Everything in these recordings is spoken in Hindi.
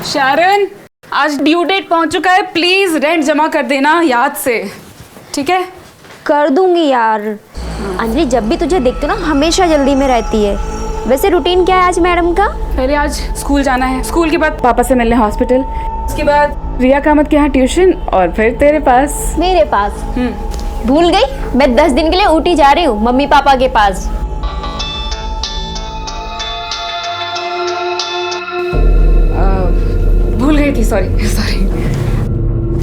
शारन, आज ड्यू डेट पहुंच चुका है, प्लीज रेंट जमा कर देना याद से, ठीक है? कर दूंगी यार। अंजलि जब भी तुझे देखती हूँ ना हमेशा जल्दी में रहती है। वैसे रूटीन क्या है आज मैडम का? पहले आज स्कूल जाना है, स्कूल के बाद पापा से मिलने हॉस्पिटल, उसके बाद रिया कामत के यहाँ ट्यूशन और फिर तेरे पास। मेरे पास? भूल गई, मैं 10 दिन के लिए ऊटी जा रही हूँ मम्मी पापा के पास। भूल गई थी, सॉरी।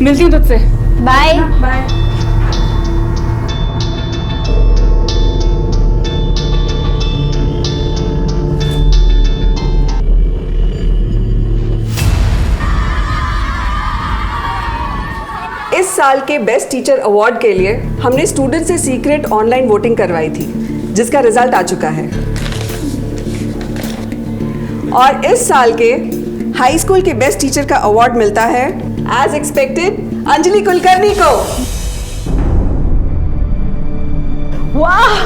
मिलती हूँ तुझसे। Bye bye. इस साल के बेस्ट टीचर अवार्ड के लिए हमने स्टूडेंट से सीक्रेट ऑनलाइन वोटिंग करवाई थी, जिसका रिजल्ट आ चुका है। और इस साल के हाई स्कूल के बेस्ट टीचर का अवार्ड मिलता है एज एक्सपेक्टेड अंजलि कुलकर्णी को। वाह!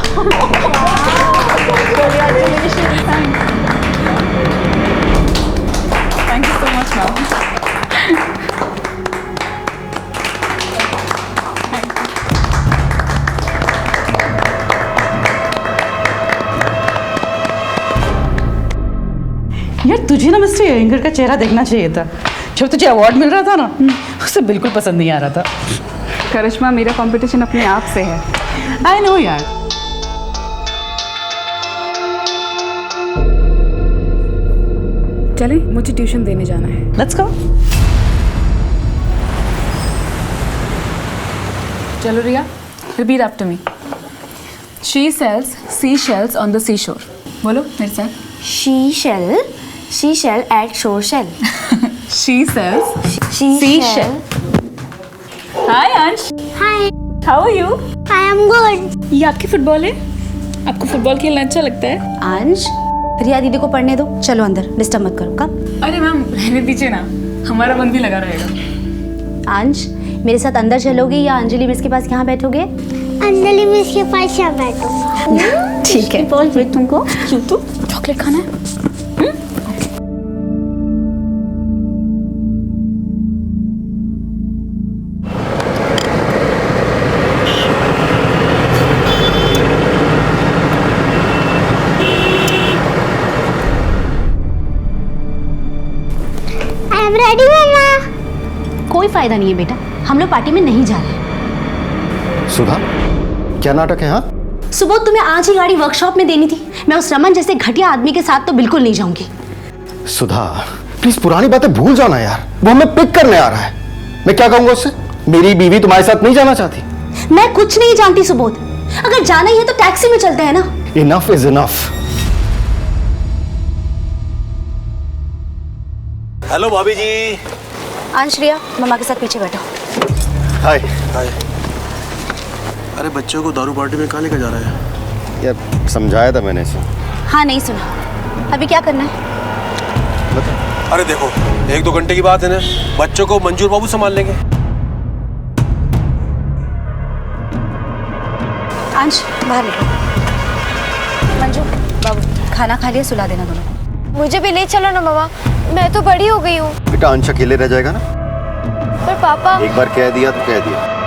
Thank you so much ma'am. यार तुझे ना मिस्टर एंगर का चेहरा देखना चाहिए था जब तुझे अवार्ड मिल रहा था ना। उसे बिल्कुल पसंद नहीं आ रहा था। करिश्मा, मेरा कंपटीशन अपने आप से है। आई नो यार। चले, मुझे ट्यूशन देने जाना है। Let's go. चलो Riya, repeat after me. She sells sea shells on the sea shore. बोलो मेरे साथ। She shall at shore shell. She sells She seashell. Hi अंश। Hi, How are you? I am good. ये आपकी फुटबॉल है? आपको फुटबॉल खेलना अच्छा लगता है? अंश, रिया दीदी को पढ़ने दो, चलो अंदर, डिस्टर्ब मत करो। कब? अरे मैम रहने दीजिए ना, हमारा मन भी लगा रहेगा। अंश, मेरे साथ अंदर चलोगे या अंजलि मिस के पास यहाँ बैठोगे? अंजलि मिस के पास यहाँ बैठो। ठीक है। बोल फिर तुमको क्यों तो चॉकलेट खाना है? आई एम रेडी मम्मा। कोई फायदा नहीं है बेटा, हम लोग पार्टी में नहीं जा रहे। सुधा, क्या नाटक है? हाँ, सुबह तुम्हें आज ही गाड़ी वर्कशॉप में देनी थी। मैं उस रमन जैसे घटिया आदमी के साथ तो बिल्कुल नहीं जाऊंगी। सुधा प्लीज पुरानी बातें भूल जाना यार। वो हमें पिक करने आ रहा है। मैं क्या कहूंगा उससे? मेरी बीवी तुम्हारे साथ नहीं जाना चाहती। मैं कुछ नहीं जानती सुबोध, अगर जाना ही है तो टैक्सी में चलते हैं ना। Enough is enough. हेलो भाभी जी। अंश, रिया मम्मा के साथ पीछे बैठो। हाय। हाय। अरे बच्चों को दारू पार्टी में कहाँ लेकर जा रहा है? यार समझाया था मैंने इसे। हाँ नहीं सुना। अभी क्या करना है? बता। अरे देखो, 1-2 घंटे की बात है ना, बच्चों को मंजूर बाबू संभाल लेंगे। अंश बाहर निकलो। मंजू बाबू खाना खा लिया, सुला देना दोनों को। मुझे भी ले चलो ना मम्मा, मैं तो बड़ी हो गई हूँ। बेटा अंश अकेले रह जाएगा ना। पर पापा। एक बार कह दिया तो कह दिया।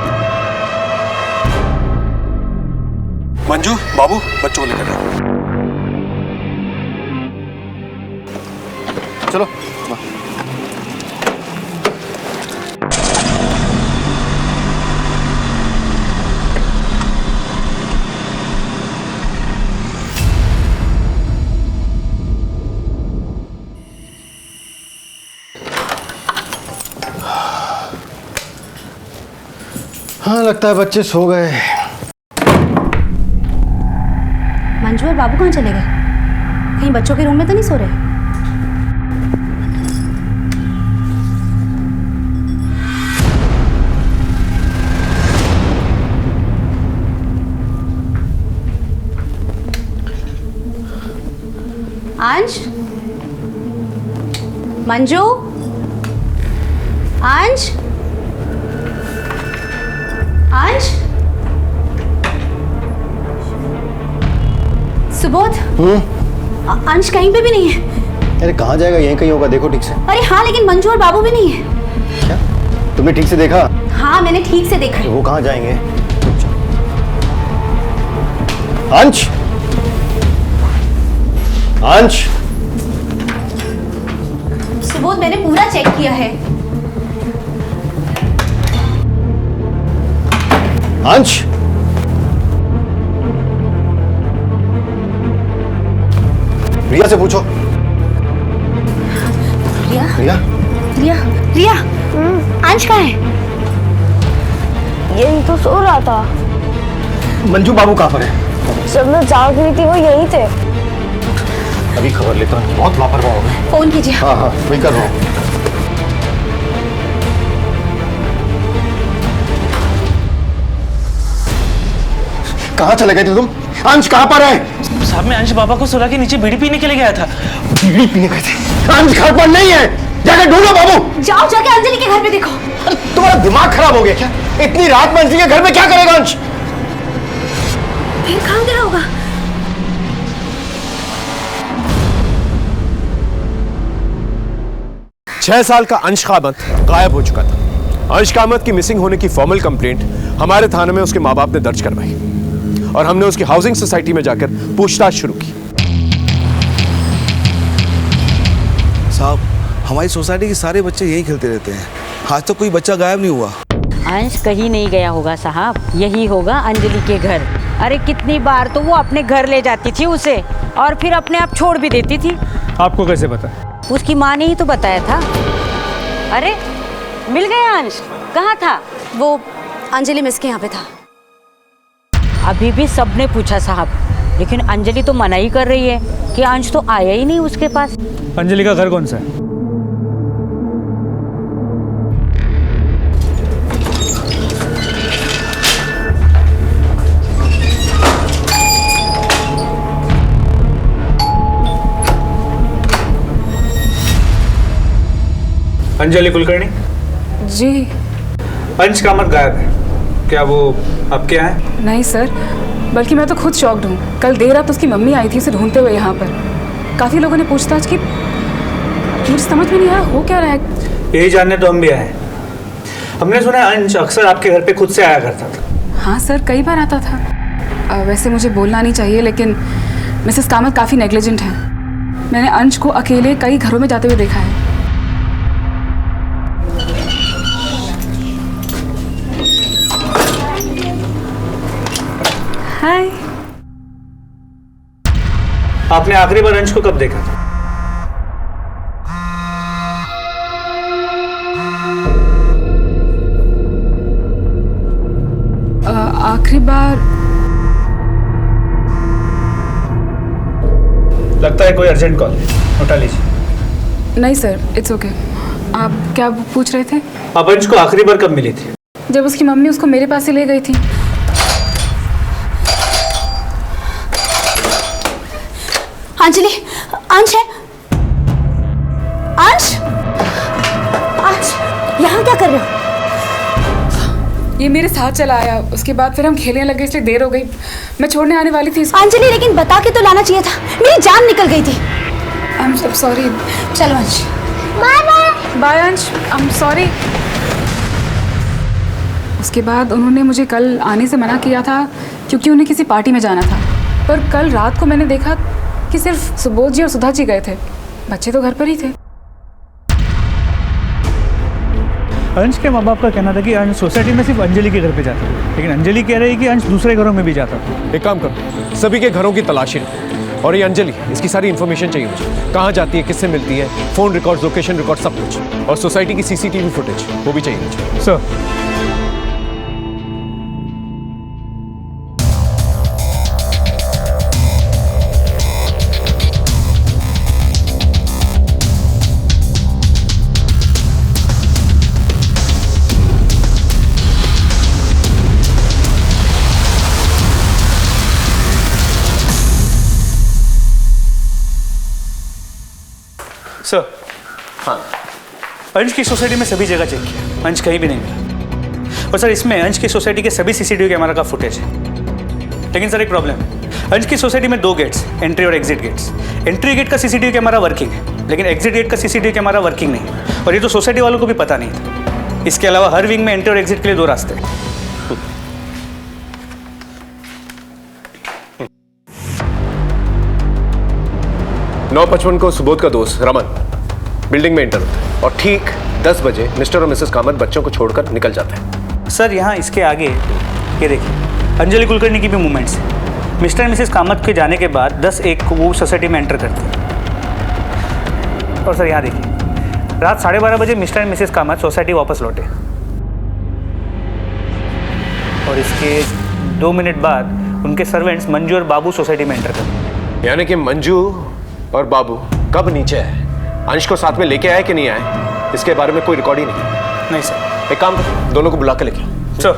मंजू बाबू बच्चों को लेकर जाओ। चलो। हाँ लगता है बच्चे सो गए। मंजू और बाबू कहाँ चले गए? कहीं बच्चों के रूम में तो नहीं सो रहे? अंश, मंजू, अंश, अंश, सुबोध। अंश कहीं पे भी नहीं है। अरे कहाँ जाएगा, यहीं कहीं होगा, देखो ठीक से। अरे हाँ, लेकिन मंजू और बाबू भी नहीं है। क्या तुमने ठीक से देखा? हाँ, मैंने ठीक से देखा है। वो कहाँ जाएंगे? अंश, अंश, सुबोध, मैंने पूरा चेक किया है। अंश, रिया से पूछो। रिया? रिया, रिया? रिया? अंश कहाँ है? यही तो सो रहा था। मंजू बाबू कहाँ पर है? जब मैं जाग रही थी वो यही थे। अभी खबर लेता हूँ, बहुत लापरवाह हो गए। फोन कीजिए। हाँ हाँ, वही कर रहा हूँ। कहाँ चले गए थे तुम? अंश कहाँ पर है? साहब, मैं अंश बाबा को सुला के नीचे बीड़ी पीने के लिए गया था। बीड़ी पीने गए थे? अंश घर पर नहीं है, जाके ढूंढो बाबू। जाओ, जाके अंजलि के घर पे देखो। तुम्हारा दिमाग खराब हो गया क्या? इतनी रात में अंजलि के घर में क्या करेगा अंश? फिर कहाँ गया होगा? छह साल का अंश कामत गायब हो चुका था। अंश कामत की मिसिंग होने की फॉर्मल कंप्लेंट हमारे थाने में उसके माँ बाप ने दर्ज करवाई और हमने उसकी हाउसिंग सोसाइटी में जाकर पूछताछ शुरू की। साहब, हमारी सोसाइटी के सारे बच्चे यही खेलते रहते हैं, आज तक कोई बच्चा गायब नहीं हुआ। अंश कहीं नहीं गया होगा साहब, यही होगा अंजलि के घर। अरे कितनी बार तो वो अपने घर ले जाती थी उसे और फिर अपने आप छोड़ भी देती थी। आपको कैसे पता? उसकी माँ ने ही तो बताया था। अरे मिल गया अंश, कहाँ था? वो अंजलि मिस के यहाँ पे था। अभी भी सबने पूछा साहब, लेकिन अंजलि तो मना ही कर रही है कि अंश तो आया ही नहीं उसके पास। अंजलि का घर कौन सा है? अंजलि कुलकर्णी। जी अंश कामत गायब है, क्या वो आपके यहाँ है? नहीं सर, बल्कि मैं तो खुद शॉक्ड हूँ। कल देर रात उसकी मम्मी आई थी उसे ढूंढते हुए यहाँ पर। काफ़ी लोगों ने पूछताछ की, मुझे समझ में नहीं आया हो क्या रहा है। यही जानने तो हम भी आए। हमने सुना है अंश अक्सर आपके घर पे खुद से आया करता था। हाँ सर, कई बार आता था। वैसे मुझे बोलना नहीं चाहिए, लेकिन मिसेस कामत काफ़ी नेग्लिजेंट है। मैंने अंश को अकेले कई घरों में जाते हुए देखा है। हाय। आपने आखिरी बार अंश को कब देखा था? आखिरी बार लगता है कोई अर्जेंट कॉल है, उठा लीजिए। नहीं सर, इट्स ओके। आप क्या पूछ रहे थे? आप अंश को आखिरी बार कब मिली थी? जब उसकी मम्मी उसको मेरे पास से ले गई थी। अंजलि, अंश है? अंश? अंश, यहाँ क्या कर रहे हो? ये मेरे साथ चला आया, उसके बाद फिर हम खेलने लगे, इसलिए देर हो गई। मैं छोड़ने आने वाली थी इसको। अंजलि, लेकिन बता के तो लाना चाहिए था, मेरी जान निकल गई थी। I am sorry. चलो अंश। Bye bye. बाय अंश, आई एम सॉरी। उसके बाद उन्होंने मुझे कल आने से मना किया था क्योंकि उन्हें किसी पार्टी में जाना था। पर कल रात को मैंने देखा कि सिर्फ सुबोध जी और सुधा जी गए थे, बच्चे तो घर पर ही थे। अंश के माँ बाप का कहना था कि अंश सोसाइटी में सिर्फ अंजलि के घर पे जाता था, लेकिन अंजलि कह रही है कि अंश दूसरे घरों में भी जाता था। एक काम करो, सभी के घरों की तलाशी लो और ये अंजलि, इसकी सारी इन्फॉर्मेशन चाहिए मुझे। कहाँ जाती है, किससे मिलती है, फोन रिकॉर्ड, लोकेशन रिकॉर्ड, सब कुछ। और सोसाइटी की सीसीटीवी फुटेज वो भी चाहिए मुझे। सर, सर, हाँ, अंश की सोसाइटी में सभी जगह चेक किया, अंश कहीं भी नहीं मिला। और सर, इसमें अंश की सोसाइटी के सभी सीसीटीवी कैमरा का फुटेज है। लेकिन सर, एक प्रॉब्लम है। अंश की सोसाइटी में 2 गेट्स, एंट्री और एग्जिट गेट्स। एंट्री गेट का सीसीटीवी कैमरा वर्किंग है, लेकिन एग्जिट गेट का सीसीटीवी कैमरा वर्किंग नहीं है, और ये तो सोसाइटी वालों को भी पता नहीं था। इसके अलावा हर विंग में एंट्री और एग्जिट के लिए 2 रास्ते हैं। 9:55 को सुबोध का दोस्त रमन बिल्डिंग में एंटर होता है और ठीक 10 बजे मिस्टर और मिसेस कामत बच्चों को छोड़कर निकल जाते हैं। सर यहाँ इसके आगे ये देखिए, अंजलि कुलकर्णी की भी मूवमेंट्स है। मिस्टर और मिसेस कामत के जाने के बाद 10:01 को वो सोसाइटी में एंटर करते हैं। और सर यहाँ देखिए, रात 12:30 बजे मिस्टर और मिसेस कामत सोसाइटी वापस लौटे, और इसके 2 मिनट बाद उनके सर्वेंट्स मंजू और बाबू सोसाइटी में एंटर करते। यानी कि मंजू और बाबू कब नीचे आए, अंश को साथ में लेके आए कि नहीं आए, इसके बारे में कोई रिकॉर्ड ही नहीं। नहीं सर। एक काम करो, दोनों को बुला के लेके आओ। सर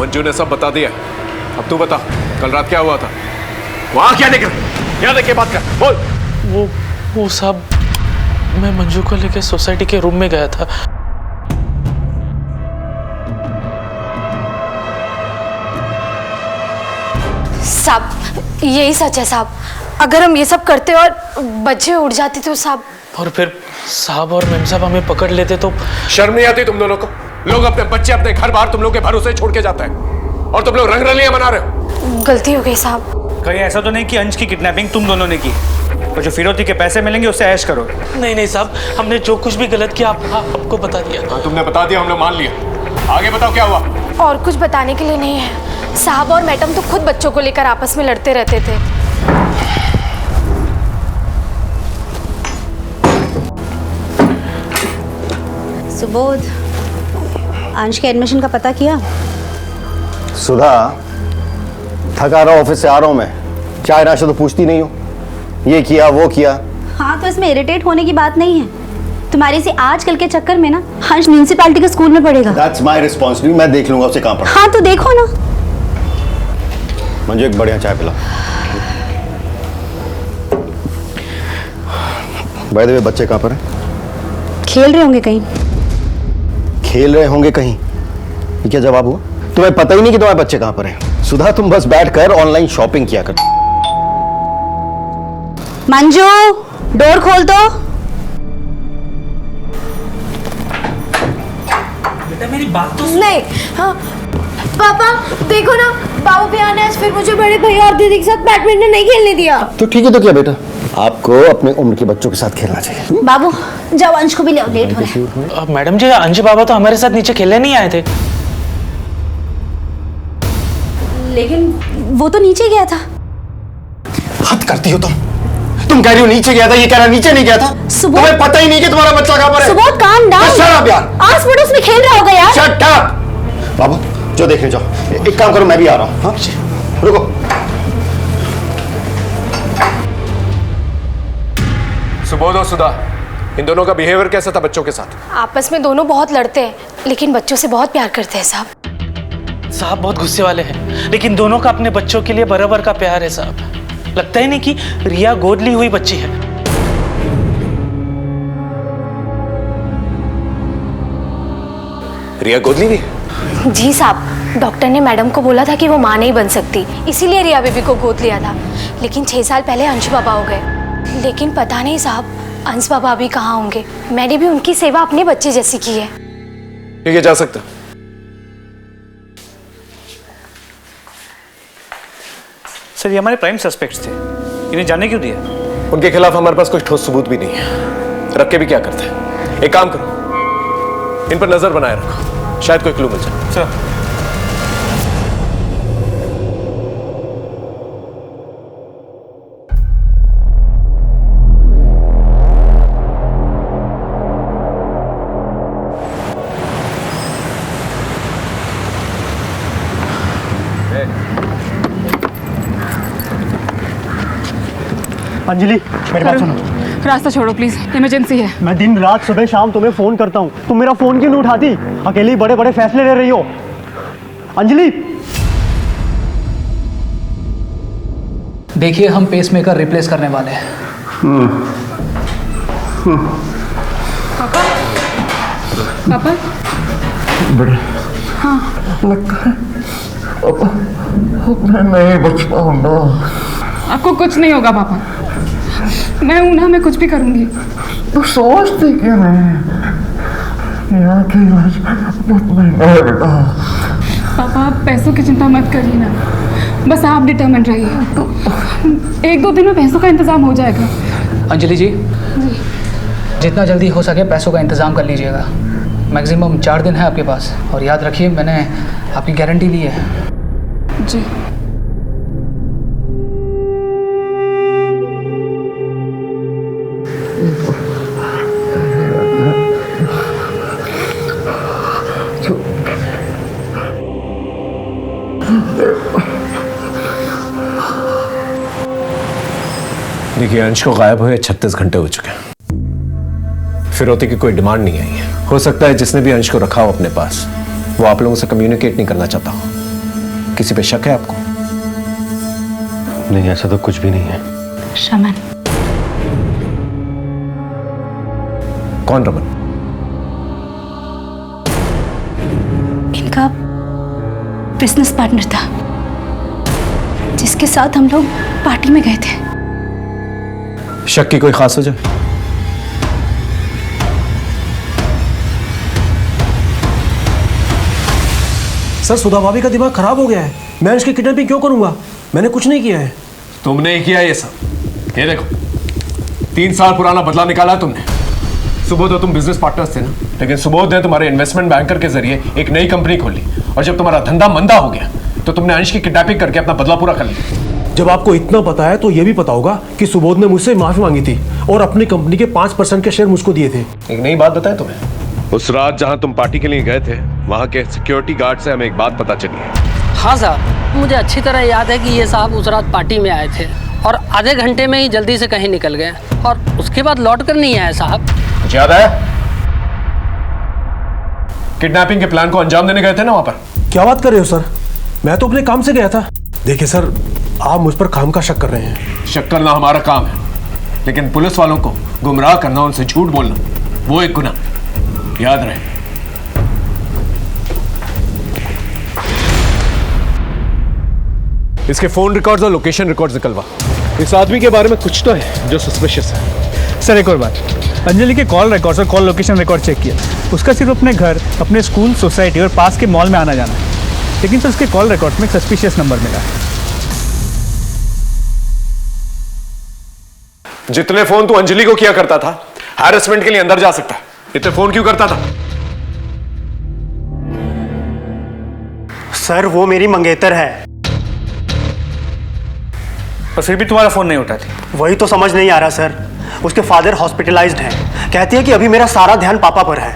मंजू ने सब बता दिया, अब तू बता कल रात क्या हुआ था, वहां क्या देख रहे, यहाँ देख के बात कर, बोल। वो साहब, मैं मंजू को लेके सोसाइटी के रूम में गया था। साहब यही सच है साहब, अगर हम ये सब करते और बच्चे उड़ जाते तो साहब। और फिर साहब और मेम साहब हमें पकड़ लेते तो। शर्म नहीं आती तुम दोनों को? लोग अपने बच्चे अपने घर बाहर तुम लोग के भरोसे छोड़ के जाते हैं और तुम लोग रंगरलियां मना रहे हो। गलती हो गई साहब। कहीं ऐसा तो नहीं कि अंश की किडनैपिंग तुम दोनों ने की, और जो फिरौती के पैसे मिलेंगे उससे ऐश करोगे? नहीं साहब, हमने जो कुछ भी गलत किया आपको बता दिया। तुमने बता दिया, हमने मान लिया। आगे बताओ क्या हुआ? और कुछ बताने के लिए नहीं है साहब, और मैडम तो खुद बच्चों को लेकर आपस में लड़ते रहते थे। सुबोध, अंश के एडमिशन का पता किया? सुधा, थका रहा ऑफिस से आ रहा हूं मैं, चाय नाश्ता तो पूछती नहीं हो, ये किया वो किया। हाँ तो इसमें इरिटेट होने की बात नहीं है। तुम्हारी से आजकल के चक्कर में ना हंस म्यूनिसिपैलिटी के स्कूल में पढ़ेगा। That's my responsibility, मैं देख लूंगा उसे कहाँ पढ़ा। हाँ तो देखो ना। मुझे एक बढ़िया चाय पिला। बाय द वे, बच्चे कहाँ पर हैं? खेल रहे होंगे कहीं। खेल रहे होंगे कहीं, ये क्या जवाब हुआ? तुम्हें पता ही नहीं कि तुम्हारे बच्चे कहाँ पर हैं। सुधा, तुम बस बैठकर ऑनलाइन शॉपिंग किया कर। मंजू, डोर खोल दो। बेटा मेरी बात तो नहीं। हाँ पापा देखो ना, बाबू भैया ने आज फिर मुझे बड़े भैया और दीदी के साथ बैडमिंटन नहीं खेलने दिया। तो ठीक है, तो क्या बेटा, आपको अपने उम्र के बच्चों के साथ खेलना चाहिए। बाबू जाओ, अंश को भी ले आओ, लेट हो रहा है। मैडम जी, अंश बाबा तो हमारे साथ नीचे खेलने नहीं आए थे। लेकिन वो तो नीचे गया था। हद करती हो तुम कह रही हो नीचे गया था, ये कह रहा नीचे नहीं गया था। तुम्हें पता ही नहीं कि तुम्हारा बच्चा कहाँ पर है। Subodh calm down. Shut up यार, आस पड़ोस में खेल रहा होगा यार। Shut up. बाबू जो देखने जाओ, एक काम करो, मैं भी आ रहा हूँ। हाँ रुको। सुबोध और सुधा, इन दोनों का बिहेवियर कैसा था बच्चों के साथ? आपस में दोनों बहुत लड़ते हैं, लेकिन बच्चों से बहुत प्यार करते हैं साहब। साहब बहुत गुस्से वाले हैं, लेकिन दोनों का अपने बच्चों के लिए बराबर का प्यार है साहब। लगता ही नहीं कि रिया गोद ली हुई बच्ची है। रिया गोद ली हुई? जी साहब, डॉक्टर ने मैडम को बोला था कि वो मां नहीं बन सकती, इसीलिए रिया बेबी को गोद लिया था। लेकिन 6 साल पहले अंश बाबा हो गए। लेकिन पता नहीं साहब, अंश बाबा अभी कहाँ होंगे। मैंने भी उनकी सेवा अपने बच्चे जैसी की है। ठीक है, जा सकता। सर ये हमारे प्राइम सस्पेक्ट्स थे, इन्हें जाने क्यों दिया? उनके खिलाफ हमारे पास कोई ठोस सबूत भी नहीं है, रख के भी क्या करते हैं। एक काम करो, इन पर नजर बनाए रखो, शायद कोई क्लू मिल जाए। सर अंजलि मेरी बात सुनो। रास्ता छोड़ो प्लीज, इमरजेंसी है। मैं दिन रात सुबह शाम तुम्हें फोन करता हूँ, तुम मेरा फोन क्यों नहीं उठाती? अकेली बड़े बड़े फैसले ले रही हो अंजलि। देखिए, हम पेसमेकर रिप्लेस करने वाले हैं। पापा बड़े हाँ लगता है अब मैं नहीं बच पाऊंगा। आपको कुछ नहीं होगा पापा, मैं हूं ना, मैं कुछ भी करूंगी। तो सोचते क्यों नहीं? यहाँ की इलाज बहुत महंगा है बेटा। पापा आप पैसों की चिंता मत करिए ना, बस आप डिटर्मिन रहिए, 1-2 दिन में पैसों का इंतजाम हो जाएगा। अंजलि जी, जितना जल्दी हो सके पैसों का इंतज़ाम कर लीजिएगा। मैक्सिमम 4 दिन है आपके पास, और याद रखिए मैंने आपकी गारंटी ली है। जी देखिए, अंश को गायब हुए 36 घंटे हो चुके हैं। फिरौती की कोई डिमांड नहीं आई है। हो सकता है जिसने भी अंश को रखा हो अपने पास, वो आप लोगों से कम्युनिकेट नहीं करना चाहता हो। किसी पे शक है आपको? नहीं, ऐसा तो कुछ भी नहीं है। शमन। कौन रमन? इनका बिजनेस पार्टनर था, जिसके साथ हम लोग पार्टी में गए थे। शक की कोई खास वजह? सर, सुधा भाभी का दिमाग खराब हो गया है। मैं इसकी किडनैपिंग क्यों करूंगा? मैंने कुछ नहीं किया है। तुमने ही किया ये सब। ये देखो, 3 साल पुराना बदला निकाला तुमने। सुबोध तो तुम बिजनेस पार्टनर्स थे ना, लेकिन सुबोध ने तुम्हारे इन्वेस्टमेंट बैंकर के जरिए एक नई कंपनी खोली, और जब तुम्हारा धंधा मंदा हो गया तो तुमने अंश की किडनैपिंग करके अपना बदला पूरा कर लिया। जब आपको इतना पता है तो ये भी पता होगा कि सुबोध ने मुझसे माफी मांगी थी और अपनी कंपनी के 5% के शेयर मुझको दिए थे। एक नई बात बताएं तुम्हें। उस रात जहां तुम पार्टी के लिए गए थे, वहां के सिक्योरिटी गार्ड से हमें एक बात पता चली है। हाँ साहब, मुझे अच्छी तरह याद है कि ये साहब उस रात पार्टी में आए थे और आधे घंटे में ही जल्दी से कहीं निकल गए, और उसके बाद लौट कर नहीं आए साहब। याद है? किडनैपिंग के प्लान को अंजाम देने गए थे ना वहां पर। क्या बात कर रहे हो सर? मैं तो अपने काम से गया था। देखिए सर, आप मुझ पर काम का शक कर रहे हैं। शक करना हमारा काम है, लेकिन पुलिस वालों को गुमराह करना, उनसे झूठ बोलना, वो एक गुनाह। याद रहे। इसके फोन रिकॉर्ड्स और लोकेशन रिकॉर्ड्स निकलवा। इस आदमी के बारे में कुछ तो है जो सस्पिशियस है। सर एक और बात, अंजलि के कॉल रिकॉर्ड्स और कॉल लोकेशन रिकॉर्ड चेक किया। उसका सिर्फ अपने घर, अपने स्कूल, सोसाइटी और पास के मॉल में आना जाना है, लेकिन सर उसके कॉल रिकॉर्ड में एक सस्पिशियस नंबर मिला है। जितने फोन तू अंजलि को किया करता था, हैरेसमेंट के लिए अंदर जा सकता है, इतने फोन क्यों करता था? सर वो मेरी मंगेतर है। और फिर भी तुम्हारा फोन नहीं उठाती। वही तो समझ नहीं आ रहा सर। उसके फादर हॉस्पिटलाइज्ड हैं। कहती है कि अभी मेरा सारा ध्यान पापा पर है।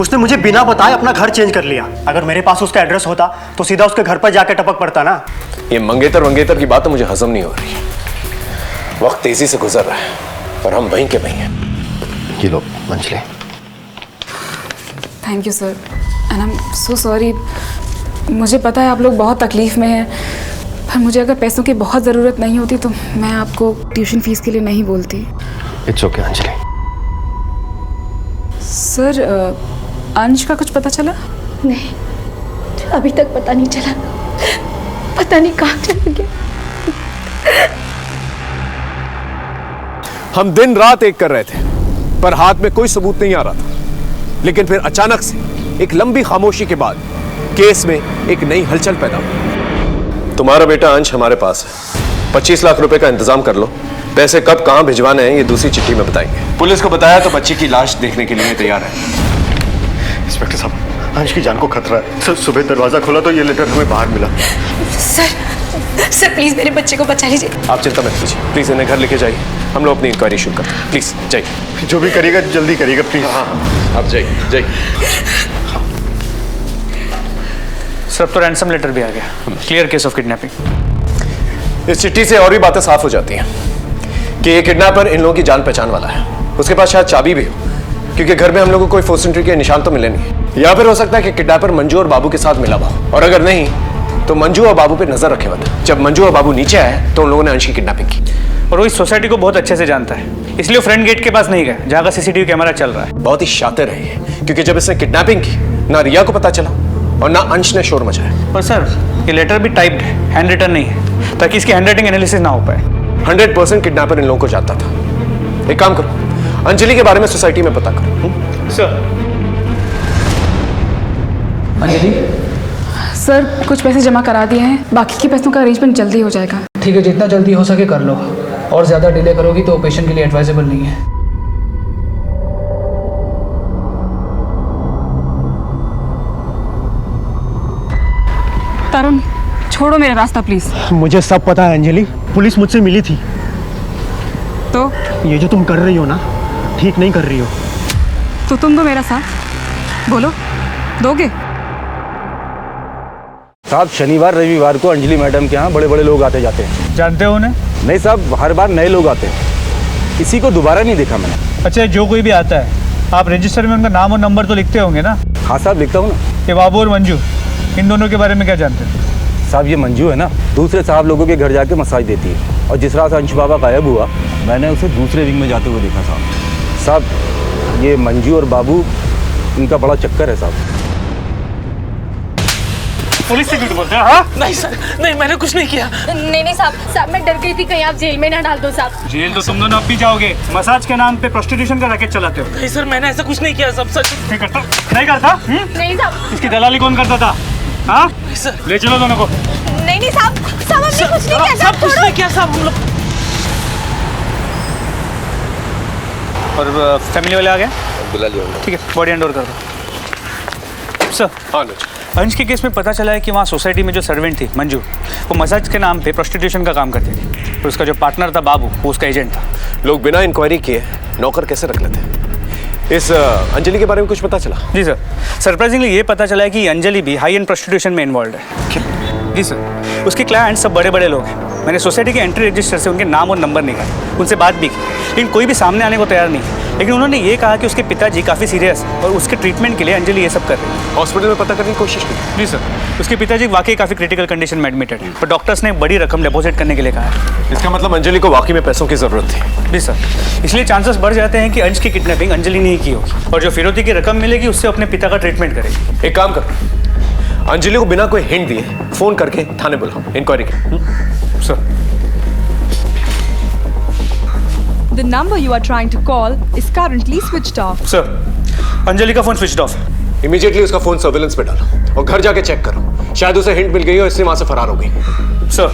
उसने मुझे बिना बताए अपना घर चेंज कर लिया। अगर मेरे पास उसका एड्रेस होता तो सीधा उसके घर पर जाके टपक पड़ता ना। ये मंगेतर की बात तो मुझे हजम नहीं हो रही है। वक्त तेजी से गुजर रहा है और हम वहीं के वहीं हैं। ये लो Anjali. Thank you sir, and I am so sorry. मुझे पता है आप लोग बहुत तकलीफ में हैं, पर मुझे अगर पैसों की बहुत ज़रूरत नहीं होती तो मैं आपको ट्यूशन फीस के लिए नहीं बोलती। It's okay Anjali. सर अंश का कुछ पता चला? नहीं, अभी तक पता नहीं चला। पता नहीं कहाँ चला गया। हम दिन रात एक कर रहे थे, पर हाथ में कोई सबूत नहीं आ रहा था। लेकिन फिर अचानक से एक लंबी खामोशी के बाद केस में एक नई हलचल पैदा हुई। तुम्हारा बेटा अंश हमारे पास है। 25 लाख रुपए का इंतजाम कर लो। पैसे कब कहां भिजवाने हैं ये दूसरी चिट्ठी में बताएंगे। पुलिस को बताया तो बच्ची की लाश देखने के लिए तैयार है। इंस्पेक्टर साहब, अंश की जान को खतरा है। सर सुबह दरवाजा खोला तो ये लेटर हमें बाहर मिला। सर प्लीज मेरे बच्चे को बचा लीजिए। आप चिंता मत कीजिए, प्लीज इन्हें घर लेके जाइए। हम लोग अपनी इंक्वायरी शुरू करते हैं। प्लीज जाइए। जो भी करिएगा जल्दी करिएगा प्लीज। हाँ आप जाइए जाइए। सर अब तो रैंसम लेटर भी आ गया। Clear case of kidnapping. इस चिट्ठी से और भी बातें साफ हो जाती हैं कि ये किडनैपर इन लोगों की जान पहचान वाला है। उसके पास शायद चाबी भी हो, क्योंकि घर में हम लोगों को कोई फोर्स एंट्री के निशान तो मिले नहीं। या फिर हो सकता है कि किडनैपर मंजू और बाबू के साथ मिला हुआ, और अगर नहीं तो मंजू और बाबू पे नजर रखे हुए थे। जब मंजू और बाबू नीचे आए तो उन लोगों ने अंश की किडनैपिंग की। और वो इस सोसाइटी को बहुत अच्छे से जानता है। इसलिए वो फ्रंट गेट के पास नहीं गए जहाँ का सीसीटीवी कैमरा चल रहा है। बहुत ही शातिर है ये, क्योंकि जब इसने किडनैपिंग की ना रिया को पता चला और ना अंश ने शोर मचाया। पर सर ये लेटर भी टाइप्ड है, हैंड रिटन नहीं है, ताकि इसकी हैंडराइटिंग एनालिसिस ना हो पाए। 100% किडनैपर इन लोगों को जानता था। एक काम करो, अंजलि के बारे में सोसाइटी में पता करो। सर। अंजलि सर कुछ पैसे जमा करा दिए हैं, बाकी के पैसों का अरेंजमेंट जल्दी हो जाएगा। ठीक है, जितना जल्दी हो सके कर लो, और ज़्यादा डिले करोगी तो पेशेंट के लिए एडवाइजेबल नहीं है। तरुण छोड़ो मेरा रास्ता प्लीज। मुझे सब पता है अंजलि, पुलिस मुझसे मिली थी। तो ये जो तुम कर रही हो ना, ठीक नहीं कर रही हो। तो तुम दो मेरा साथ, बोलो दोगे? साहब शनिवार रविवार को अंजलि मैडम के यहाँ बड़े बड़े लोग आते जाते हैं। जानते हो उन्हें? नहीं साहब, हर बार नए लोग आते हैं, किसी को दोबारा नहीं देखा मैंने। अच्छा, जो कोई भी आता है आप रजिस्टर में उनका नाम और नंबर तो लिखते होंगे ना? हाँ साहब लिखता हूँ ना। ये बाबू और मंजू, इन दोनों के बारे में क्या जानते हैं? साहब ये मंजू है ना, दूसरे साहब लोगों के घर जाके मसाज देती है, और जिस रात अंश बाबा गायब हुआ मैंने उसे दूसरे विंग में जाते हुए देखा साहब। ये मंजू और बाबू, इनका बड़ा चक्कर है साहब। पुलिस से झूठ बोलते हैं? हाँ? नहीं सर, नहीं मैंने कुछ नहीं किया। नहीं साहब, मैं डर गई थी कहीं आप जेल में ना डाल दो साहब। जेल तो तुम दोनों अब भी जाओगे। मसाज के नाम पे प्रोस्टिट्यूशन का रैकेट चलाते हो। नहीं सर, मैंने ऐसा कुछ नहीं किया। सब सच नहीं करता? नहीं करता? नहीं साहब। इसकी दलाली कौन करता था? हाँ सर, ले चलो दोनों को। नहीं साहब, साहब हमने कुछ नहीं किया। साहब कुछ नहीं किया साहब, हम लोग। और फैमिली वाले आ गए? बुला लिया। ठीक है, बॉडी हैंड ओवर कर दो। सर हाँ अंश के केस में पता चला है कि वहाँ सोसाइटी में जो सर्वेंट थी मंजू, वो मसाज के नाम पे प्रोस्टिट्यूशन का काम करती थी, और उसका जो पार्टनर था बाबू, वो उसका एजेंट था। लोग बिना इंक्वायरी किए नौकर कैसे रख लेते हैं? इस अंजलि के बारे में कुछ पता चला? जी सर, सरप्राइजिंगली ये पता चला है कि अंजलि भी हाई एंड प्रोस्टिट्यूशन में इन्वॉल्व है। जी सर, उसके क्लाइंट सब बड़े बड़े लोग हैं। मैंने सोसाइटी के एंट्री रजिस्टर से उनके नाम और नंबर निकाले, उनसे बात भी की, लेकिन कोई भी सामने आने को तैयार नहीं। लेकिन उन्होंने ये कहा कि उसके पिताजी काफ़ी सीरियस है और उसके ट्रीटमेंट के लिए अंजलि ये सब कर रही है। हॉस्पिटल में पता करने की कोशिश की? जी सर, उसके पिताजी वाकई काफ़ी क्रिटिकल कंडीशन में एडमिटेड है, पर डॉक्टर्स ने बड़ी रकम डिपॉजिट करने के लिए कहा है। इसका मतलब अंजलि को वाकई में पैसों की जरूरत थी? जी सर, इसलिए चांसेस बढ़ जाते हैं कि अंश की किडनैपिंग अंजलि ने ही की होगी, और जो फिरौती की रकम मिलेगी उससे अपने पिता का ट्रीटमेंट करेगी। एक काम कर, अंजलि को बिना कोई हिंट दिए फोन करके थाने बुलाओ, इंक्वायरी की। Sir. The number you are trying to call is currently switched off. Sir, Anjali का फोन स्विच्ड ऑफ है। इमीडिएटली उसका फोन सर्विलेंस पे डालो और घर जाके चेक करो, शायद उसे हिंट मिल गई हो, इससे वहां से फरार हो गई। सर।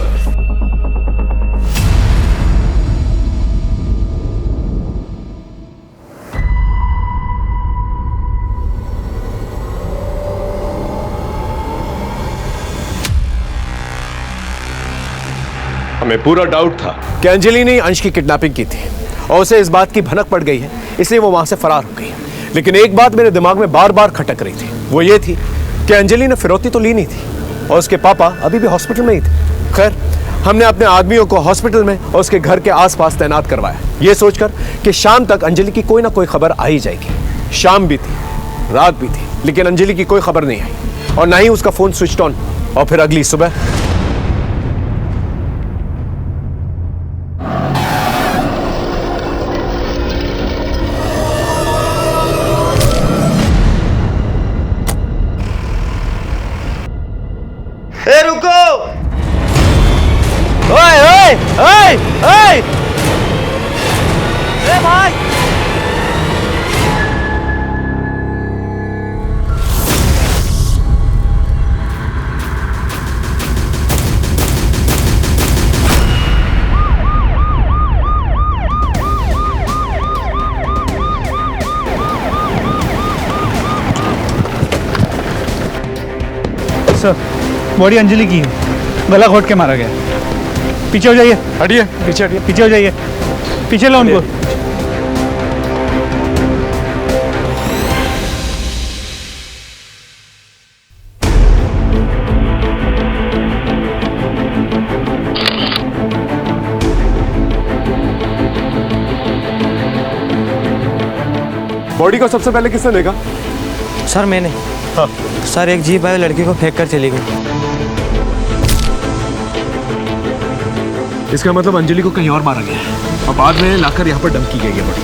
हमें पूरा डाउट था कि अंजलि ने अंश की किडनैपिंग की थी, और उसे इस बात की भनक पड़ गई है, इसलिए वो वहां से फरार हो गई। लेकिन एक बात मेरे दिमाग में बार बार खटक रही थी, वो ये थी कि अंजलि ने फिरौती तो ली नहीं थी, और उसके पापा अभी भी हॉस्पिटल में ही थे। खैर, हमने अपने आदमियों को हॉस्पिटल में और उसके घर के आसपास तैनात करवाया, ये सोचकर कि शाम तक अंजलि की कोई ना कोई खबर आ ही जाएगी। शाम भी थी, रात भी थी, लेकिन अंजलि की कोई खबर नहीं आई, और ना ही उसका फोन स्विच ऑन। और फिर अगली सुबह रुको! ओए ओए ओए ओए! ए भाई! सर, बॉडी अंजलि की है, गला घोट के मारा गया। पीछे हो जाइए। हटिए, पीछे हटिए, पीछे हो जाइए, पीछे लो उनको। बॉडी को सबसे पहले किसने देखा? सर मैंने। हाँ। सर एक जीप आई लड़की को फेंक कर चली गई। इसका मतलब अंजलि को कहीं और मारा गया है। और बाद में लाकर यहाँ पर डंप की गई है बॉडी।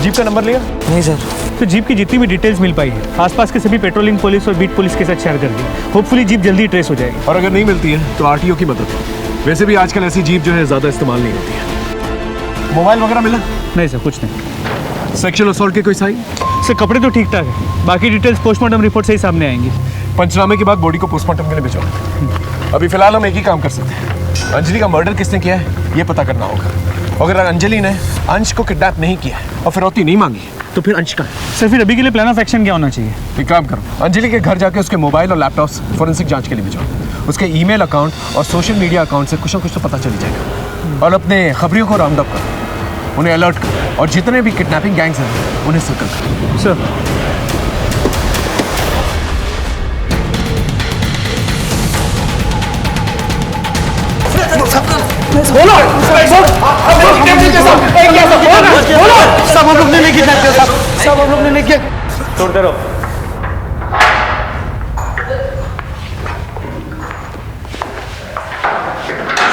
जीप का नंबर लिया? नहीं सर। तो जीप की जितनी भी डिटेल्स मिल पाई है आसपास के सभी पेट्रोलिंग पुलिस और बीट पुलिस के साथ शेयर कर दी। होपफुली जीप जल्दी ट्रेस हो जाएगी। और अगर नहीं मिलती है तो आरटीओ की मदद लो। वैसे भी आजकल ऐसी जीप जो है ज़्यादा इस्तेमाल नहीं होती है। मोबाइल वगैरह मिला? नहीं सर, कुछ नहीं। सेक्सुअल असॉल्ट के कोई साइन? सर कपड़े तो ठीक ठाक है, बाकी डिटेल्स पोस्टमार्टम रिपोर्ट से ही सामने आएंगी। पंचनामे के बाद बॉडी को पोस्टमार्टम के लिए भिजवा। अभी फिलहाल हम एक ही काम कर सकते हैं, अंजलि का मर्डर किसने किया है ये पता करना होगा। अगर अंजलि ने अंश को किडनैप नहीं किया और फिरौती नहीं मांगी तो फिर अंश का है। सर फिर अभी के लिए प्लान ऑफ एक्शन क्या होना चाहिए? एक काम करो, अंजलि के घर जाके उसके मोबाइल और लैपटॉप्स फोरेंसिक जांच के लिए भिजवाओ। उसके ईमेल अकाउंट और सोशल मीडिया अकाउंट से कुछ ना कुछ तो पता चल जाएगा। और अपने खबरियों को राउंड अप करो, उन्हें अलर्ट करो और जितने भी किडनैपिंग गैंग्स हैं उन्हें सर्कल करो। सर सब हम लोग ने लेके जाते हैं, सब हम लोग ने लेके छोड़ते रहो।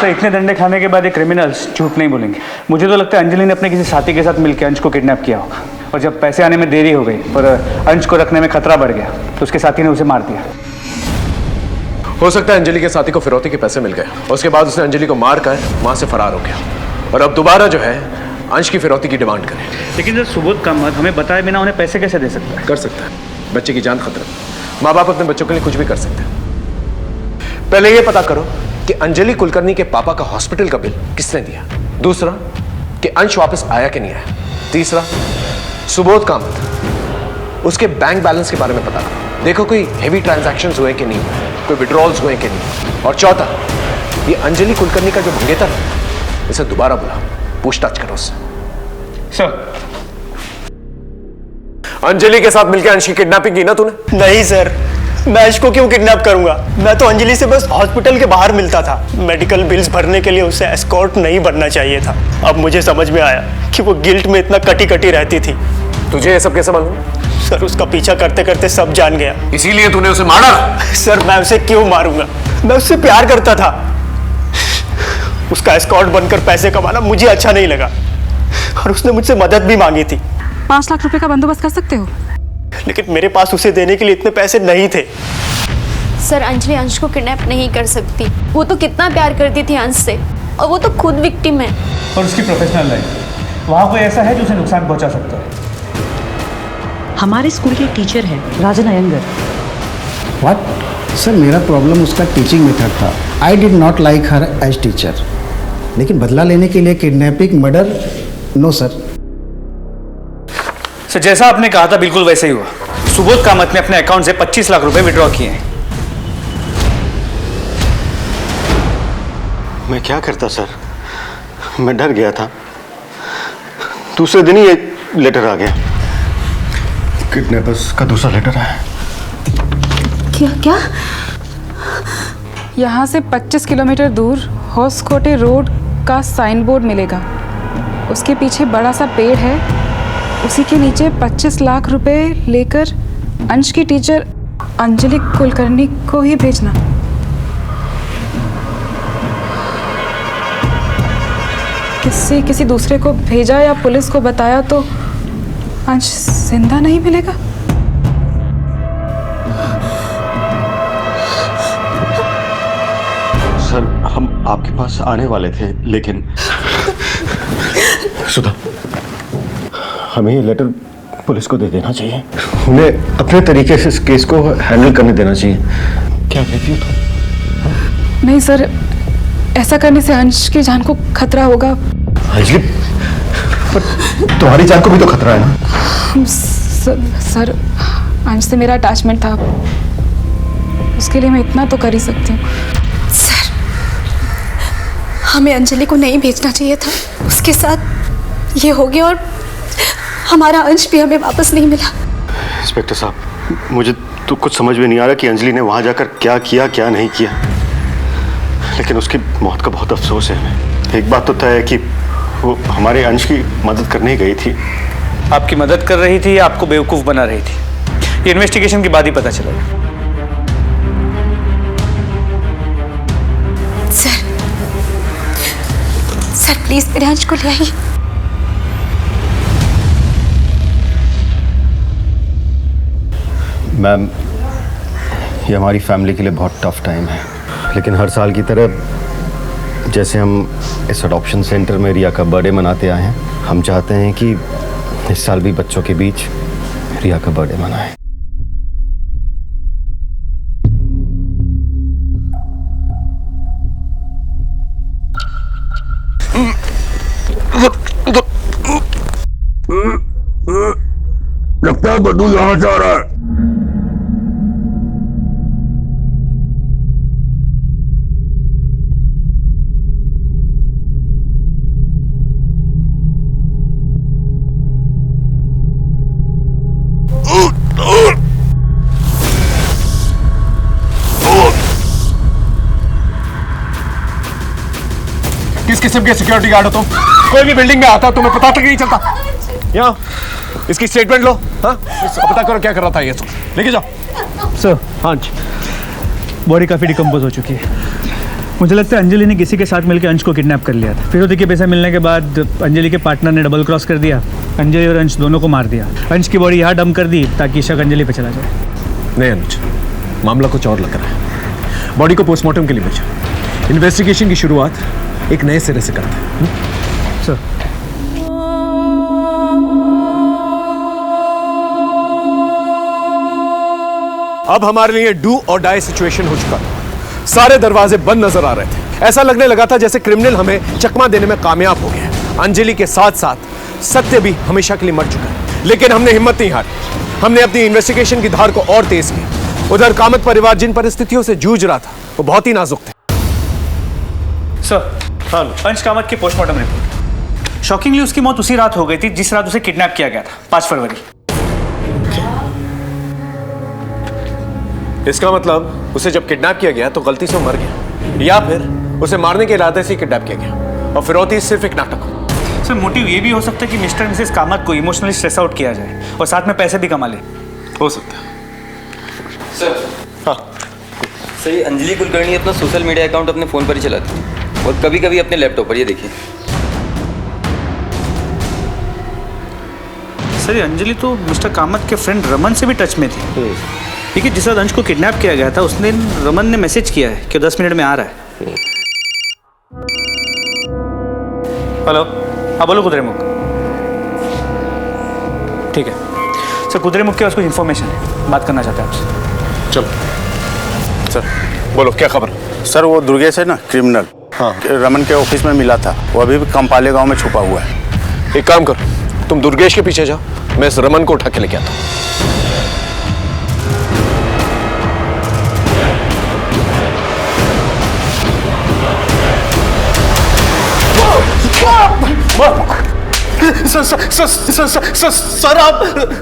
सर इतने डंडे खाने के बाद ये क्रिमिनल्स झूठ नहीं बोलेंगे। मुझे तो लगता है अंजलि ने अपने किसी साथी के साथ मिलकर अंश को किडनैप किया होगा और जब पैसे आने में देरी हो गई पर अंश को रखने में खतरा बढ़ गया तो उसके साथी ने उसे मार दिया। हो सकता है अंजलि के साथी को फिरौती के पैसे मिल गए, उसके बाद उसने अंजलि को मार कर वहां से फरार हो गया और अब दोबारा जो है अंश की फिरौती की डिमांड करे। लेकिन सर सुबोध कामत हमें बताए बिना उन्हें पैसे कैसे दे सकता है? कर सकता है, बच्चे की जान खतरा। माँ बाप अपने बच्चों के लिए कुछ भी कर सकते हैं। पहले ये पता करो कि अंजलि कुलकर्णी के पापा का हॉस्पिटल का बिल किसने दिया। दूसरा कि अंश वापस आया कि नहीं आया। तीसरा सुबोध कामत उसके बैंक बैलेंस के बारे में पता करो, देखो कोई हेवी ट्रांजैक्शंस हुए कि नहीं हुए, कोई विड्रॉल्स हुए कि नहीं। और चौथा ये अंजलि कुलकर्णी का जो मंगेतर है इसे दोबारा बुलाओ, पूछताछ करो उससे। सर अंजलि के साथ मिलकर अंश की किडनैपिंग की ना तूने? नहीं सर, मैं अंश को क्यों किडनैप करूंगा? मैं तो अंजलि से बस हॉस्पिटल के बाहर मिलता था। मेडिकल बिल्स भरने के लिए उसे एस्कॉर्ट नहीं बनना चाहिए था। अब मुझे समझ में आया कि वो गिल्ट में इतना कटी कटी रहती थी। तुझे ये सब कैसे मालूम? सर उसका पीछा करते करते सब जान गया। इसीलिए तूने उसे मारा? सर मैं उसे क्यों मारूंगा? मैं उससे प्यार करता था। उसका एस्कॉर्ट बनकर पैसे कमाना मुझे अच्छा नहीं लगा और उसने मुझसे मदद भी मांगी थी। 5 लाख रुपए का बंदोबस्त कर सकते हो? लेकिन मेरे पास उसे देने के लिए इतने पैसे नहीं थे। सर अंजलि अंश को किडनैप नहीं कर सकती। वो तो कितना प्यार करती थी अंश से और वो तो खुद विक्टिम है। और उसकी प्रोफेशनल लाइफ वहाँ कोई ऐसा है जो उसे नुकसान पहुँचा सकता है। हमारे स्कूल के टीचर हैं राजन अयंगर। व्हाट? सर मेरा प्रॉब्लम उसका टीचिंग मेथड था। I did not like her as teacher. लेकिन बदला लेने के लिए kidnapping, murder, no sir. Sir जैसा आपने कहा था बिल्कुल वैसे ही हुआ। सुबोध कामत ने अपने अकाउंट से 25 लाख रुपए विड्रॉ किए हैं। मैं क्या करता सर, मैं डर गया था। दूसरे दिन ही एक लेटर आ गया। किडनैपर्स का दूसरा लेटर आया। क्या? यहाँ से 25 किलोमीटर दूर होसकोटे रोड का साइन बोर्ड मिलेगा। उसके पीछे बड़ा सा पेड़ है, उसी के नीचे 25 लाख रुपए लेकर अंश की टीचर अंजलि कुलकर्णी को ही भेजना। किसी दूसरे को भेजा या पुलिस को बताया तो अंश जिंदा नहीं मिलेगा। सर हम आपके पास आने वाले थे लेकिन सुधा, हमें ये लेटर पुलिस को दे देना चाहिए। उन्हें अपने तरीके से इस केस को हैंडल करने देना चाहिए। क्या कहती हो तुम? नहीं सर, ऐसा करने से अंश की जान को खतरा होगा। अंजलि, पर तुम्हारी जान को भी तो खतरा है ना? सर अंश से मेरा अटैचमेंट था, उसके लिए मैं इतना तो कर ही सकती हूँ। सर हमें अंजलि को नहीं भेजना चाहिए था। उसके साथ ये हो गया और हमारा अंश भी हमें वापस नहीं मिला। इंस्पेक्टर साहब, मुझे तो कुछ समझ में नहीं आ रहा कि अंजलि ने वहाँ जाकर क्या किया क्या नहीं किया, लेकिन उसकी मौत का बहुत अफसोस है हमें। एक बात तो तय है कि वो हमारे अंश की मदद करने गई थी। आपकी मदद कर रही थी या आपको बेवकूफ़ बना रही थी, ये इन्वेस्टिगेशन के बाद ही पता चलेगा। सर प्लीज मेरे अंश को ले आइए। मैम, ये हमारी फैमिली के लिए बहुत टफ टाइम है, लेकिन हर साल की तरह जैसे हम इस अडॉप्शन सेंटर में रिया का बर्थडे मनाते आए हैं, हम चाहते हैं कि इस साल भी बच्चों के बीच रिया का बर्थडे मनाएं। लगता है बड्डू यहाँ जा रहा है। किस किस्म के सिक्योरिटी गार्ड हो तुम? कोई भी बिल्डिंग में आता तुम्हें पता तक नहीं चलता। यहाँ इसकी स्टेटमेंट लो। हाँ, पता करो क्या कर रहा था ये। लेके जाओ सर। हाँ जी। बॉडी काफ़ी डिकम्पोज हो चुकी है। मुझे लगता है अंजलि ने किसी के साथ मिलकर अंश को किडनैप कर लिया था। फिरौती के पैसा मिलने के बाद अंजलि के पार्टनर ने डबल क्रॉस कर दिया, अंजलि और अंश दोनों को मार दिया। अंश की बॉडी यहाँ डंप कर दी ताकि शक अंजलि पे चला जाए। नहीं अनुज, मामला कुछ और लग रहा है। बॉडी को पोस्टमार्टम के लिए भेजा। इन्वेस्टिगेशन की शुरुआत एक नए सिरे से करते हैं। सर। अब हमारे लिए डू और डाई सिचुएशन हो चुका है। सारे दरवाजे बंद नजर आ रहे थे। ऐसा लगने लगा था जैसे क्रिमिनल हमें चकमा देने में कामयाब हो गया। अंजलि के साथ साथ सत्य भी हमेशा के लिए मर चुका है, लेकिन हमने हिम्मत नहीं हारी। हमने अपनी इन्वेस्टिगेशन की धार को और तेज की। उधर कामत परिवार जिन परिस्थितियों से जूझ रहा था वो बहुत ही नाजुक थे। सर, हाँ, अंश कामत की पोस्टमार्टम रिपोर्ट। शॉकिंगली उसकी मौत उसी रात हो गई थी जिस रात उसे किडनैप किया गया था, 5 फरवरी। इसका मतलब उसे जब किडनैप किया गया तो गलती से मर गया, या फिर उसे मारने के इरादे से किडनैप किया गया और फिरौती सिर्फ एक नाटक हो। सर, मोटिव ये भी हो सकता है कि मिस्टर मिसेस कामत को इमोशनली स्ट्रेस आउट किया जाए और साथ में पैसे भी कमा ले। हो सकता है सर। हाँ सर, ये अंजलि कुलकर्णी अपना सोशल मीडिया अकाउंट अपने फ़ोन पर ही चलाती है और कभी कभी अपने लैपटॉप पर। ये देखिए सर, ये अंजलि तो मिस्टर कामत के फ्रेंड रमन से भी टच में थी। देखिए, जिस रात अंश को किडनैप किया गया था उस दिन रमन ने मैसेज किया है कि 10 मिनट में आ रहा है। हेलो, हाँ बोलो कुद्रेमुख। ठीक है सर, कुद्रेमुख के पास कुछ इन्फॉर्मेशन है, बात करना चाहते हैं आपसे। चल सर, बोलो क्या खबर? सर, वो दुर्गेश है ना, क्रिमिनल, हाँ, रमन के ऑफिस में मिला था। वो अभी भी कंपाले गांव में छुपा हुआ है। एक काम कर, तुम दुर्गेश के पीछे जाओ, मैं इस रमन को उठा के लेके आता हूँ।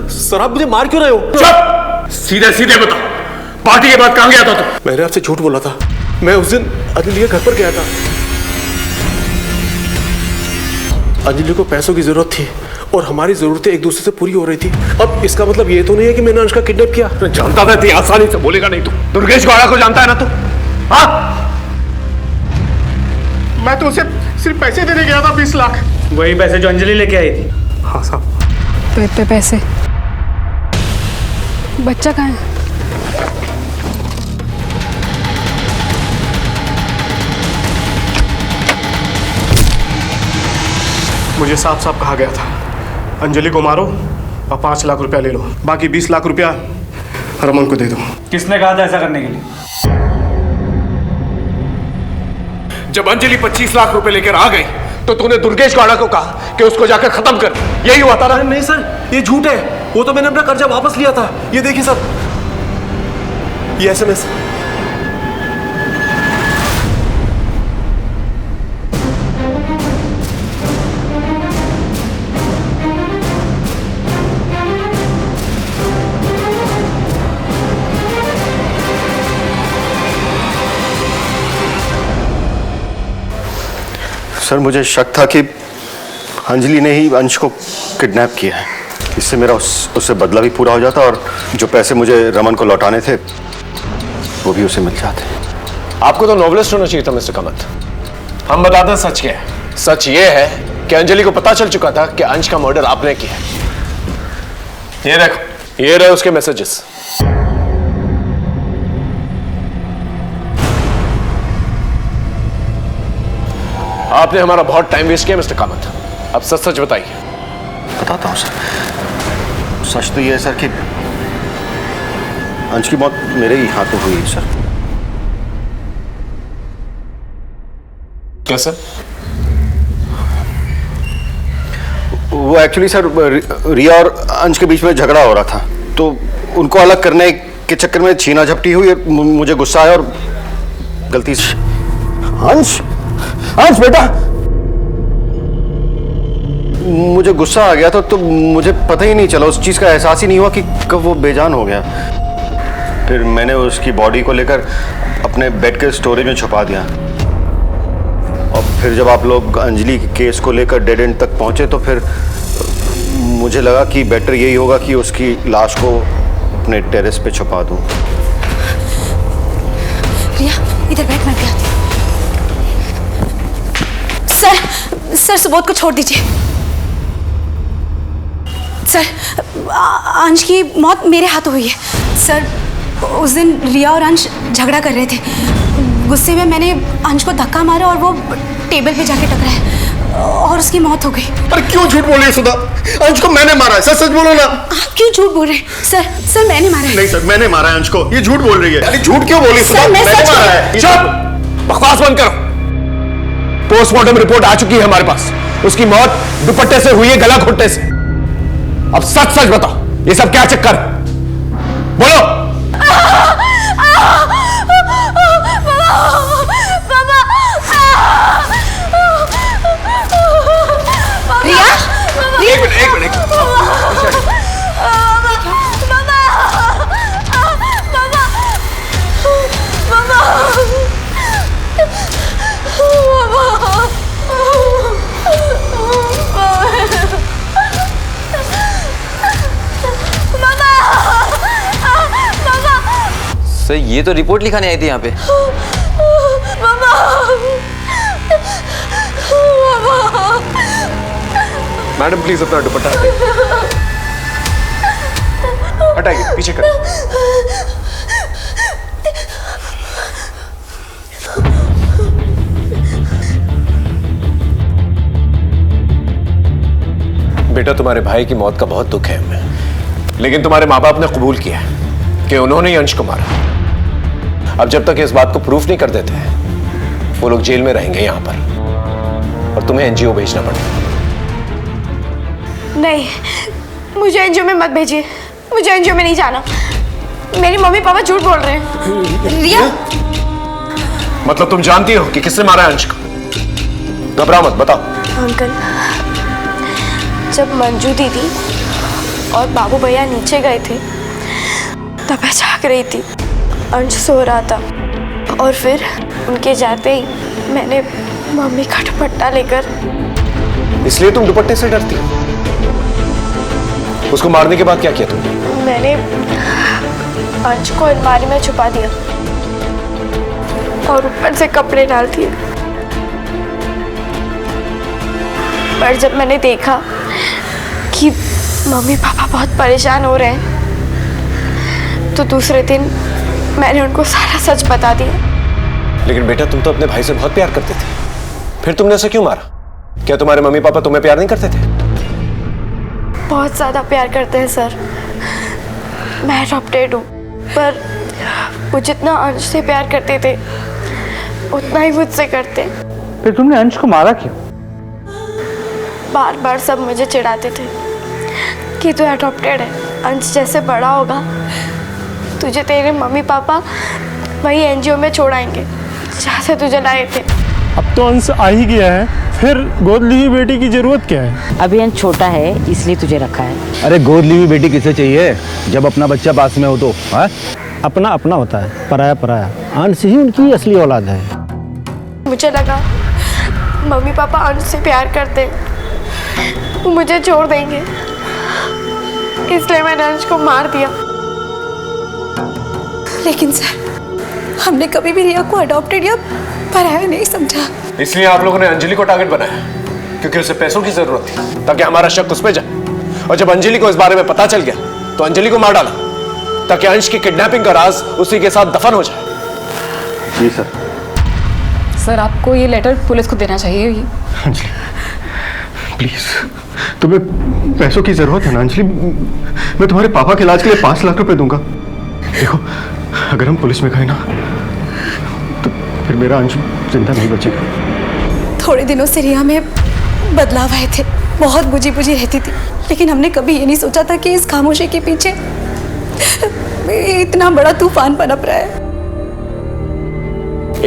सर आप मुझे मार क्यों रहे हो? चुप! सीधे सीधे बता, पार्टी के बाद कहां गया था तू? मैंने आपसे झूठ बोला था। मैं उस दिन अंजलि के घर पर गया था। अंजलि को पैसों की जरूरत थी और हमारी जरूरतें एक दूसरे से पूरी हो रही थी। अब इसका मतलब ये तो नहीं है कि मैंने अंश का किडनैप किया। मैं जानता था इतनी आसानी से बोलेगा नहीं तू। दुर्गेश गौड़ा को जानता है ना तू? हाँ, मैं तो उसे सिर्फ पैसे देने गया था, 20 लाख। वही पैसे जो अंजलि लेके आई थी। हाँ साहब। पैसे, बच्चा कहाँ है? मुझे साफ साफ कहा गया था, अंजलि को मारो और 5 लाख रुपया ले लो, बाकी 20 लाख रुपया रमन को दे दो। किसने कहा था ऐसा करने के लिए? जब अंजलि 25 लाख रुपए लेकर आ गई तो तूने दुर्गेश गौड़ा को कहा कि उसको जाकर खत्म कर। यही हुआ था ना? नहीं सर, ये झूठ है। वो तो मैंने अपना कर्जा वापस लिया था। ये देखिए सर, ये SMS। सर, मुझे शक था कि अंजलि ने ही अंश को किडनैप किया है। इससे मेरा उससे बदला भी पूरा हो जाता और जो पैसे मुझे रमन को लौटाने थे वो भी उसे मिल जाते। आपको तो नॉवलिस्ट होना चाहिए था मिस्टर कामत। हम बताते हैं सच क्या है। सच ये है कि अंजलि को पता चल चुका था कि अंश का मर्डर आपने किया। ये देखो, ये रहे उसके मैसेजेस। आपने हमारा बहुत टाइम वेस्ट किया मिस्टर कामत। अब सच सच बताइए। बताता हूँ सर। सच तो ये है सर कि अंश की मौत मेरे ही हाथों हुई है सर। कैसे? वो एक्चुअली सर रिया और अंश के बीच में झगड़ा हो रहा था, तो उनको अलग करने के चक्कर में छीना झपटी हुई। मुझे गुस्सा आया और गलती से अंश बेटा, मुझे गुस्सा आ गया था, तो मुझे पता ही नहीं चला, उस चीज का एहसास ही नहीं हुआ कि कब वो बेजान हो गया। फिर मैंने उसकी बॉडी को लेकर अपने बेड के स्टोरेज में छुपा दिया। और फिर जब आप लोग अंजलि के केस को लेकर डेड एंड तक पहुंचे, तो फिर मुझे लगा कि बेटर यही होगा कि उसकी लाश को अपने टेरेस पे छुपा दूं। रिया, इधर बैठ, मैं भी आती हूँ। सर सुबोध को छोड़ दीजिए। सर, अंश की मौत मेरे हाथों हुई है। सर, उस दिन रिया और अंश झगड़ा कर रहे थे। गुस्से में मैंने अंश को धक्का मारा और वो टेबल पे जाके टकराया और उसकी मौत हो गई। अरे क्यों झूठ बोल रही है सुधा? अंश को मैंने मारा है। सच सच बोलो ना। आप क्यों झूठ बोल रहे हैं? सर मैंने मारा है। नहीं सर, मैंने मारा है अंश को। ये झूठ बोल रही है। अरे झूठ क्यों बोली सुधा? मैंने मारा है। चुप, बकवास बंद करो। पोस्टमार्टम रिपोर्ट आ चुकी है हमारे पास। उसकी मौत दुपट्टे से हुई है, गला घुटने से। अब सच सच बताओ, ये सब क्या चक्कर? बोलो। एक मिनट। सर, ये तो रिपोर्ट लिखाने आई थी यहाँ पे। मैडम प्लीज अपना दुपट्टा हटाइए, पीछे कर। बेटा, तुम्हारे भाई की मौत का बहुत दुख है हमें, लेकिन तुम्हारे माँ बाप ने कबूल किया कि उन्होंने ही अंश को मारा। अब जब तक इस बात को प्रूफ नहीं कर देते वो लोग जेल में रहेंगे यहाँ पर और तुम्हें एनजीओ भेजना पड़ेगा। नहीं, मुझे एनजीओ में मत भेजिए। मुझे एनजीओ में नहीं जाना। मेरी मम्मी पापा झूठ बोल रहे हैं। रिया, मतलब तुम जानती हो कि किसने मारा है अंश को? घबराओ मत, बताओ। अंकल, जब मंजू दीदी और बाबू भैया नीचे गए थे तब मैं जाग रही थी। अंश सो रहा था और फिर उनके जाते ही मैंने मम्मी का दुपट्टा लेकर। इसलिए तुम दुपट्टे से डरती हो? उसको मारने के बाद क्या किया तुमने? मैंने अंश को अलमारी में छुपा दिया और ऊपर से कपड़े डाल दिए। पर जब मैंने देखा कि मम्मी पापा बहुत परेशान हो रहे हैं तो दूसरे दिन मैंने उनको सारा सच बता दिया। लेकिन बेटा, तुम तो अपने भाई से बहुत प्यार करते थे, फिर तुमने उसे क्यों मारा? क्या तुम्हारे मम्मी पापा तुम्हें प्यार नहीं करते थे? बहुत ज़्यादा प्यार करते हैं सर। मैं अडॉप्टेड हूँ, पर वो जितना अंश से प्यार करते थे उतना ही मुझसे करते। फिर तुमने अंश को मारा क्यों? बार बार सब मुझे चिढ़ाते थे कि तू अडॉप्टेड है, अंश जैसे बड़ा होगा तुझे तेरे मम्मी पापा वही एनजीओ में छोड़ाएंगे जहाँ से तुझे लाए थे। अब तो अंश आ ही गया है, फिर गोद ली हुई बेटी की जरूरत क्या है? अभी अंश छोटा है इसलिए तुझे रखा है। अरे गोद ली हुई बेटी किसे चाहिए जब अपना बच्चा पास में हो तो? अपना अपना होता है, पराया पराया। अंश ही उनकी असली औलाद है। मुझे लगा मम्मी पापा अंश से प्यार करते, वो मुझे छोड़ देंगे, इसलिए मैंने अंश को मार दिया। लेकिन सर, हमने कभी भी रिया को अडॉप्टेड या पर है नहीं समझा। इसलिए आप लोगों ने अंजलि को टारगेट बनाया क्योंकि उसे पैसों की जरूरत थी ताकि हमारा शक उस पर जाए। और जब अंजलि को इस बारे में पता चल गया तो अंजलि को मार डाला ताकि अंश की किडनैपिंग का राज उसी के साथ दफन हो जाए। जी सर। सर आपको ये लेटर पुलिस को देना चाहिए। अंजलि प्लीज, तुम्हें पैसों की जरूरत है ना अंजलि? मैं तुम्हारे पापा के इलाज के लिए 5 लाख रुपए दूंगा। देखो अगर हम पुलिस में गए ना तो फिर मेरा अंश जिंदा नहीं बचेगा। थोड़े दिनों से रिया में बदलाव आए थे, बहुत बुझी बुझी रहती थी, लेकिन हमने कभी ये नहीं सोचा था कि इस खामोशी के पीछे इतना बड़ा तूफान पनप रहा है।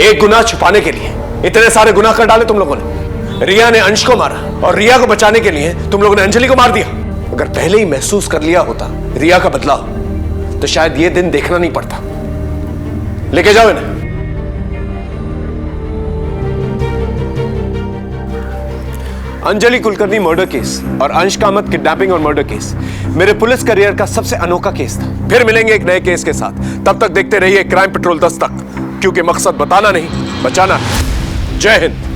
एक गुनाह छुपाने के लिए इतने सारे गुनाह कर डाले तुम लोगों ने। रिया ने अंश को मारा और रिया को बचाने के लिए तुम लोगों ने अंजलि को मार दिया। अगर पहले ही महसूस कर लिया होता रिया का बदलाव तो शायद ये दिन देखना नहीं पड़ता। लेके जाओ इन्हें। अंजलि कुलकर्णी मर्डर केस और अंश कामत किडनैपिंग और मर्डर केस मेरे पुलिस करियर का सबसे अनोखा केस था। फिर मिलेंगे एक नए केस के साथ। तब तक देखते रहिए क्राइम पेट्रोल 10 तक, क्योंकि मकसद बताना नहीं बचाना है। जय हिंद।